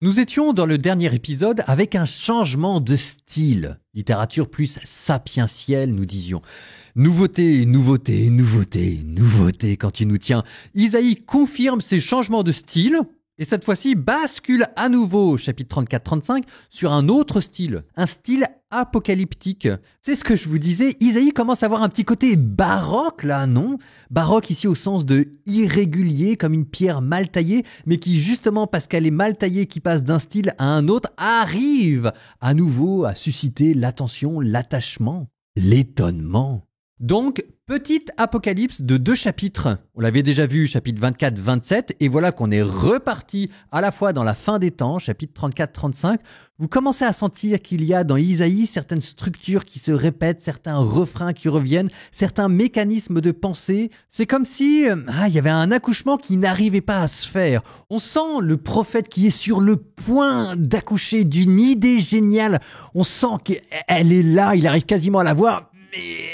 Nous étions dans le dernier épisode avec un changement de style. Littérature plus sapientielle, nous disions. Nouveauté, nouveauté, nouveauté, nouveauté quand tu nous tiens. Isaïe confirme ces changements de style et cette fois-ci bascule à nouveau, chapitre 34-35, sur un autre style, un style apocalyptique. C'est ce que je vous disais, Isaïe commence à avoir un petit côté baroque là, non ? Baroque ici au sens de irrégulier, comme une pierre mal taillée, mais qui justement parce qu'elle est mal taillée, qui passe d'un style à un autre, arrive à nouveau à susciter l'attention, l'attachement, l'étonnement. Donc, petite apocalypse de 2 chapitres. On l'avait déjà vu, chapitre 24-27, et voilà qu'on est reparti à la fois dans la fin des temps, chapitre 34-35. Vous commencez à sentir qu'il y a dans Isaïe certaines structures qui se répètent, certains refrains qui reviennent, certains mécanismes de pensée. C'est comme si il y avait un accouchement qui n'arrivait pas à se faire. On sent le prophète qui est sur le point d'accoucher d'une idée géniale. On sent qu'elle est là, il arrive quasiment à la voir, mais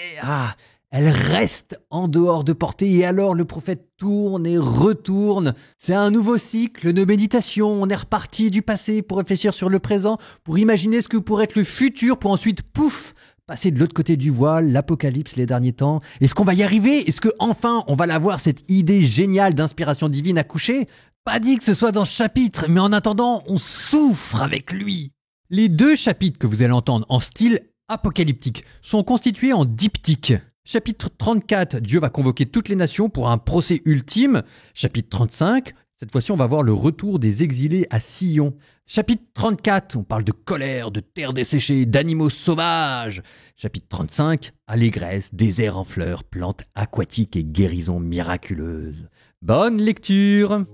elle reste en dehors de portée et alors le prophète tourne et retourne. C'est un nouveau cycle de méditation. On est reparti du passé pour réfléchir sur le présent, pour imaginer ce que pourrait être le futur, pour ensuite, pouf, passer de l'autre côté du voile, l'apocalypse, les derniers temps. Est-ce qu'on va y arriver ? Est-ce qu'enfin on va l'avoir, cette idée géniale d'inspiration divine accouchée ? Pas dit que ce soit dans ce chapitre, mais en attendant, on souffre avec lui. Les 2 chapitres que vous allez entendre en style apocalyptique sont constitués en diptyques. Chapitre 34, Dieu va convoquer toutes les nations pour un procès ultime. Chapitre 35, cette fois-ci on va voir le retour des exilés à Sion. Chapitre 34, on parle de colère, de terre desséchée, d'animaux sauvages. Chapitre 35, allégresse, désert en fleurs, plantes aquatiques et guérison miraculeuse. Bonne lecture!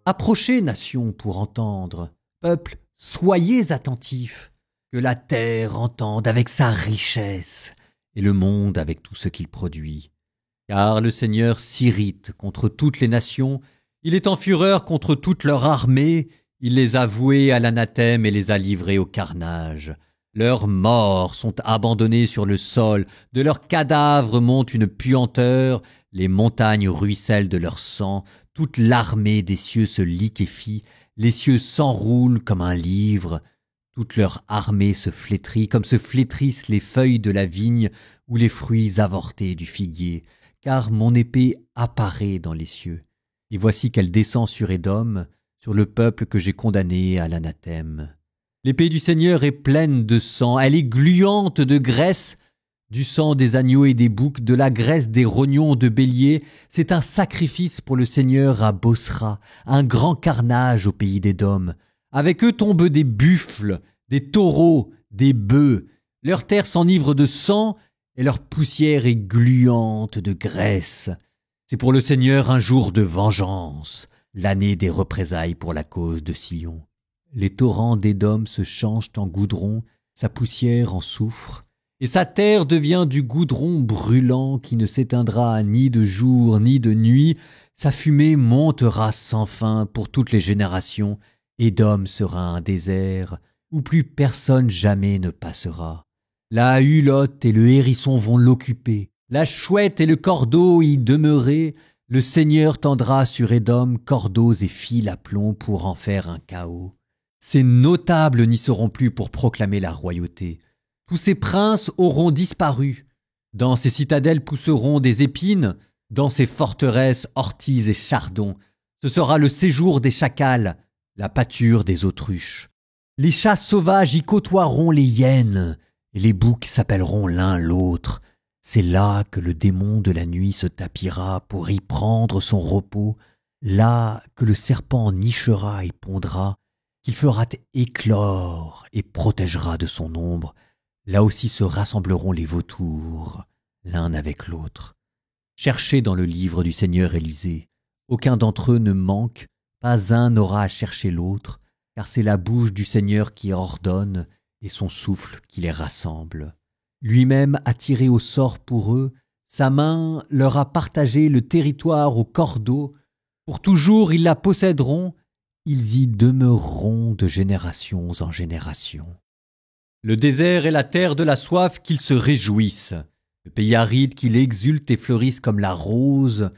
Approchez, nations, pour entendre. Peuple, soyez attentifs. Que la terre entende avec sa richesse et le monde avec tout ce qu'il produit. Car le Seigneur s'irrite contre toutes les nations, il est en fureur contre toute leur armée, il les a voués à l'anathème et les a livrés au carnage. Leurs morts sont abandonnés sur le sol, de leurs cadavres monte une puanteur, les montagnes ruissellent de leur sang, toute l'armée des cieux se liquéfie, les cieux s'enroulent comme un livre, toute leur armée se flétrit comme se flétrissent les feuilles de la vigne ou les fruits avortés du figuier, car mon épée apparaît dans les cieux. Et voici qu'elle descend sur Édom, sur le peuple que j'ai condamné à l'anathème. L'épée du Seigneur est pleine de sang, elle est gluante de graisse, du sang des agneaux et des boucs, de la graisse des rognons de bélier. C'est un sacrifice pour le Seigneur à Bosra, un grand carnage au pays d'Édom. Avec eux tombent des buffles, des taureaux, des bœufs. Leur terre s'enivre de sang et leur poussière est gluante de graisse. C'est pour le Seigneur un jour de vengeance, l'année des représailles pour la cause de Sion. Les torrents d'Édom se changent en goudron, sa poussière en soufre, et sa terre devient du goudron brûlant qui ne s'éteindra ni de jour ni de nuit. Sa fumée montera sans fin pour toutes les générations. Édom sera un désert où plus personne jamais ne passera. La hulotte et le hérisson vont l'occuper, la chouette et le cordeau y demeurer. Le Seigneur tendra sur Édom cordeaux et fils à plomb pour en faire un chaos. Ces notables n'y seront plus pour proclamer la royauté. Tous ces princes auront disparu. Dans ces citadelles pousseront des épines, dans ces forteresses orties et chardons. Ce sera le séjour des chacals, la pâture des autruches. Les chats sauvages y côtoieront les hyènes, et les boucs s'appelleront l'un l'autre. C'est là que le démon de la nuit se tapira pour y prendre son repos, là que le serpent nichera et pondra, qu'il fera éclore et protégera de son ombre. Là aussi se rassembleront les vautours, l'un avec l'autre. Cherchez dans le livre du Seigneur Élysée. Aucun d'entre eux ne manque, pas un n'aura à chercher l'autre, car c'est la bouche du Seigneur qui ordonne et son souffle qui les rassemble. Lui-même a tiré au sort pour eux, sa main leur a partagé le territoire au cordeau. Pour toujours ils la posséderont, ils y demeureront de générations en générations. Le désert est la terre de la soif, qu'ils se réjouissent. Le pays aride qu'il exulte et fleurisse comme la rose,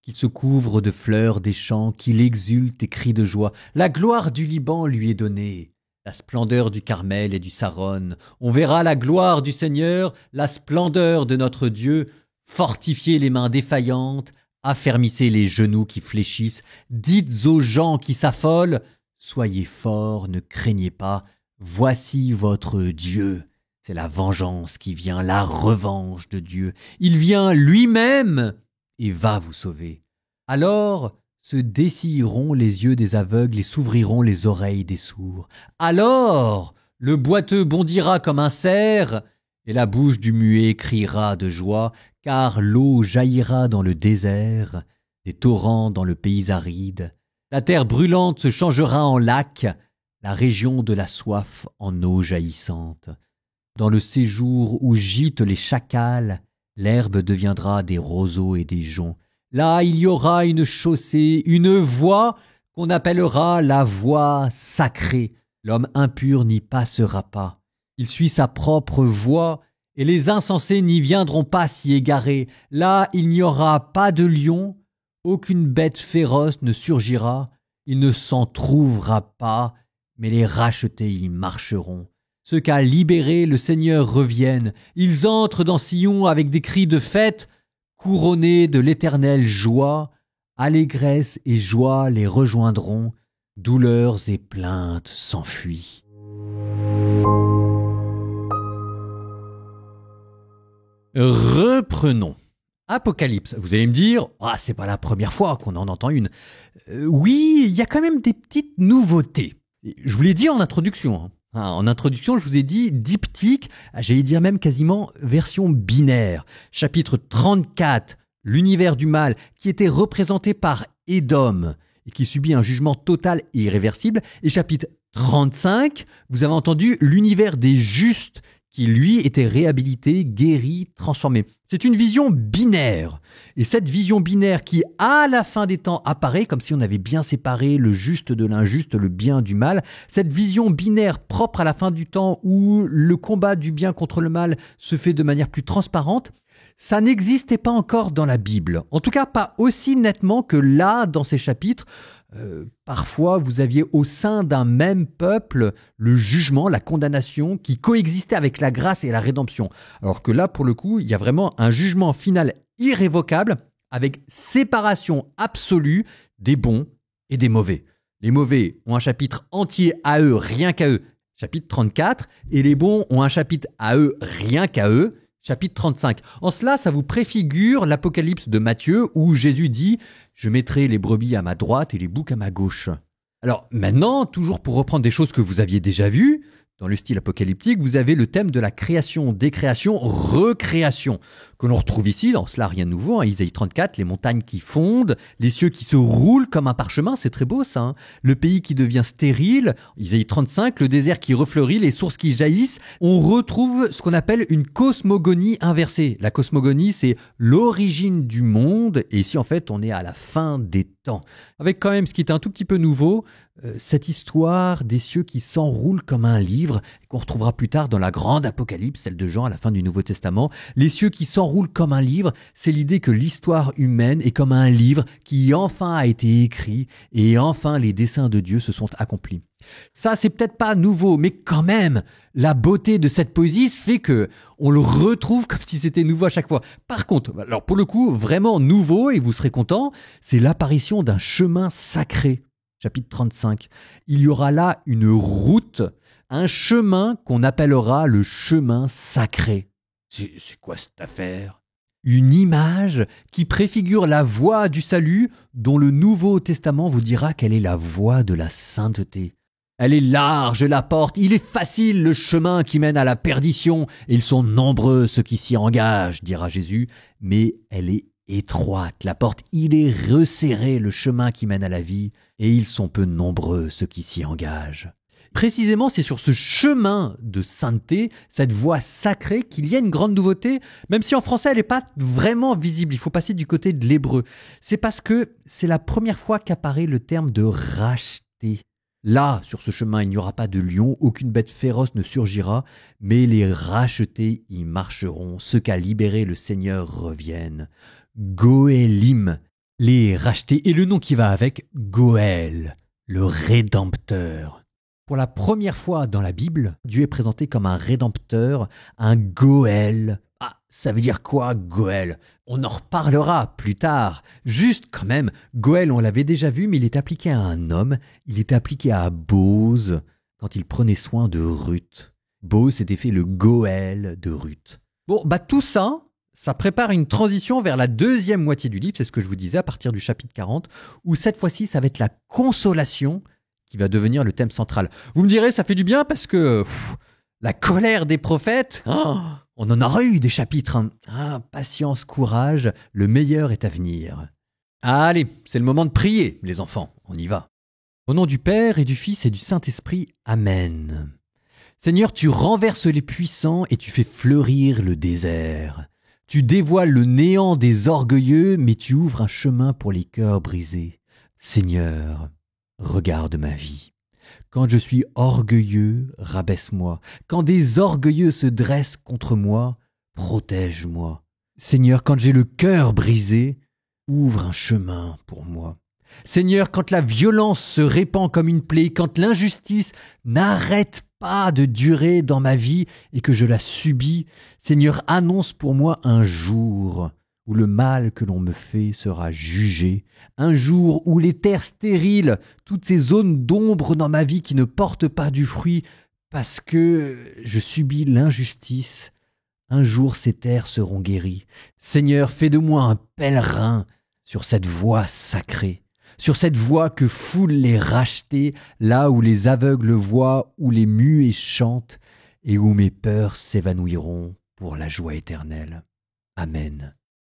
qu'il se couvre de fleurs des champs, qu'il exulte et crie de joie. La gloire du Liban lui est donnée, la splendeur du Carmel et du Saron. On verra la gloire du Seigneur, la splendeur de notre Dieu. Fortifiez les mains défaillantes, affermissez les genoux qui fléchissent. Dites aux gens qui s'affolent, soyez forts, ne craignez pas. Voici votre Dieu. C'est la vengeance qui vient, la revanche de Dieu. Il vient lui-même et va vous sauver. Alors se dessilleront les yeux des aveugles et s'ouvriront les oreilles des sourds. Alors le boiteux bondira comme un cerf et la bouche du muet criera de joie, car l'eau jaillira dans le désert, des torrents dans le pays aride. La terre brûlante se changera en lac, la région de la soif en eau jaillissante. Dans le séjour où gîtent les chacals, l'herbe deviendra des roseaux et des joncs. Là, il y aura une chaussée, une voie qu'on appellera la voie sacrée. L'homme impur n'y passera pas. Il suit sa propre voie, et les insensés n'y viendront pas s'y égarer. Là, il n'y aura pas de lion, aucune bête féroce ne surgira, il ne s'en trouvera pas, mais les rachetés y marcheront. Ceux qu'a libérés le Seigneur reviennent. Ils entrent dans Sion avec des cris de fête, couronnés de l'éternelle joie. Allégresse et joie les rejoindront. Douleurs et plaintes s'enfuient. Reprenons. Apocalypse. Vous allez me dire, c'est pas la première fois qu'on en entend une. Oui, il y a quand même des petites nouveautés. Je vous l'ai dit en introduction. En introduction, je vous ai dit diptyque, j'allais dire même quasiment version binaire. Chapitre 34, l'univers du mal, qui était représenté par Édom et qui subit un jugement total et irréversible. Et chapitre 35, vous avez entendu l'univers des justes, qui lui était réhabilité, guéri, transformé. C'est une vision binaire. Et cette vision binaire qui, à la fin des temps, apparaît comme si on avait bien séparé le juste de l'injuste, le bien du mal. Cette vision binaire propre à la fin du temps où le combat du bien contre le mal se fait de manière plus transparente, ça n'existait pas encore dans la Bible. En tout cas, pas aussi nettement que là, dans ces chapitres. Parfois, vous aviez au sein d'un même peuple le jugement, la condamnation qui coexistait avec la grâce et la rédemption. Alors que là, pour le coup, il y a vraiment un jugement final irrévocable avec séparation absolue des bons et des mauvais. Les mauvais ont un chapitre entier à eux, rien qu'à eux, chapitre 34, et les bons ont un chapitre à eux, rien qu'à eux, chapitre 35. En cela, ça vous préfigure l'Apocalypse de Matthieu où Jésus dit « Je mettrai les brebis à ma droite et les boucs à ma gauche ». Alors maintenant, toujours pour reprendre des choses que vous aviez déjà vues, dans le style apocalyptique, vous avez le thème de la création, décréation, recréation, que l'on retrouve ici, dans cela rien de nouveau, Isaïe 34, les montagnes qui fondent, les cieux qui se roulent comme un parchemin, c'est très beau ça, le pays qui devient stérile, Isaïe 35, le désert qui refleurit, les sources qui jaillissent, on retrouve ce qu'on appelle une cosmogonie inversée. La cosmogonie, c'est l'origine du monde, et ici en fait on est à la fin des temps. Avec quand même ce qui est un tout petit peu nouveau, cette histoire des cieux qui s'enroulent comme un livre, qu'on retrouvera plus tard dans la grande Apocalypse, celle de Jean à la fin du Nouveau Testament. Les cieux qui s'enroulent comme un livre, c'est l'idée que l'histoire humaine est comme un livre qui enfin a été écrit et enfin les desseins de Dieu se sont accomplis. Ça, c'est peut-être pas nouveau, mais quand même, la beauté de cette poésie fait que on le retrouve comme si c'était nouveau à chaque fois. Par contre, alors pour le coup, vraiment nouveau, et vous serez content, c'est l'apparition d'un chemin sacré. Chapitre 35. Il y aura là une route, un chemin qu'on appellera le chemin sacré. C'est quoi cette affaire ? Une image qui préfigure la voie du salut dont le Nouveau Testament vous dira qu'elle est la voie de la sainteté. Elle est large la porte, il est facile le chemin qui mène à la perdition, et ils sont nombreux ceux qui s'y engagent, dira Jésus, mais elle est étroite la porte, il est resserré le chemin qui mène à la vie, et ils sont peu nombreux ceux qui s'y engagent. Précisément, c'est sur ce chemin de sainteté, cette voie sacrée, qu'il y a une grande nouveauté, même si en français elle n'est pas vraiment visible, il faut passer du côté de l'hébreu. C'est parce que c'est la première fois qu'apparaît le terme de racheter. Là, sur ce chemin, il n'y aura pas de lion, aucune bête féroce ne surgira, mais les rachetés y marcheront, ceux qu'a libérés le Seigneur reviennent. Goélim, les racheter, et le nom qui va avec, Goël, le Rédempteur. Pour la première fois dans la Bible, Dieu est présenté comme un Rédempteur, un Goël. Ah, ça veut dire quoi, Goël? On en reparlera plus tard. Juste quand même, Goël, on l'avait déjà vu, mais il est appliqué à un homme. Il était appliqué à Bose quand il prenait soin de Ruth. Bose s'était fait le Goël de Ruth. Bon, tout ça, ça prépare une transition vers la deuxième moitié du livre, c'est ce que je vous disais à partir du chapitre 40, où cette fois-ci, ça va être la consolation qui va devenir le thème central. Vous me direz, ça fait du bien parce que la colère des prophètes, on en aura eu des chapitres. Patience, courage, le meilleur est à venir. Allez, c'est le moment de prier, les enfants, on y va. Au nom du Père et du Fils et du Saint-Esprit, Amen. Seigneur, tu renverses les puissants et tu fais fleurir le désert. Tu dévoiles le néant des orgueilleux, mais tu ouvres un chemin pour les cœurs brisés. Seigneur, regarde ma vie. Quand je suis orgueilleux, rabaisse-moi. Quand des orgueilleux se dressent contre moi, protège-moi. Seigneur, quand j'ai le cœur brisé, ouvre un chemin pour moi. Seigneur, quand la violence se répand comme une plaie, quand l'injustice n'arrête pas de durer dans ma vie et que je la subis, Seigneur, annonce pour moi un jour où le mal que l'on me fait sera jugé, un jour où les terres stériles, toutes ces zones d'ombre dans ma vie qui ne portent pas du fruit parce que je subis l'injustice, un jour ces terres seront guéries. Seigneur, fais de moi un pèlerin sur cette voie sacrée, sur cette voie que foulent les rachetés, là où les aveugles voient, où les muets chantent, et où mes peurs s'évanouiront pour la joie éternelle. Amen.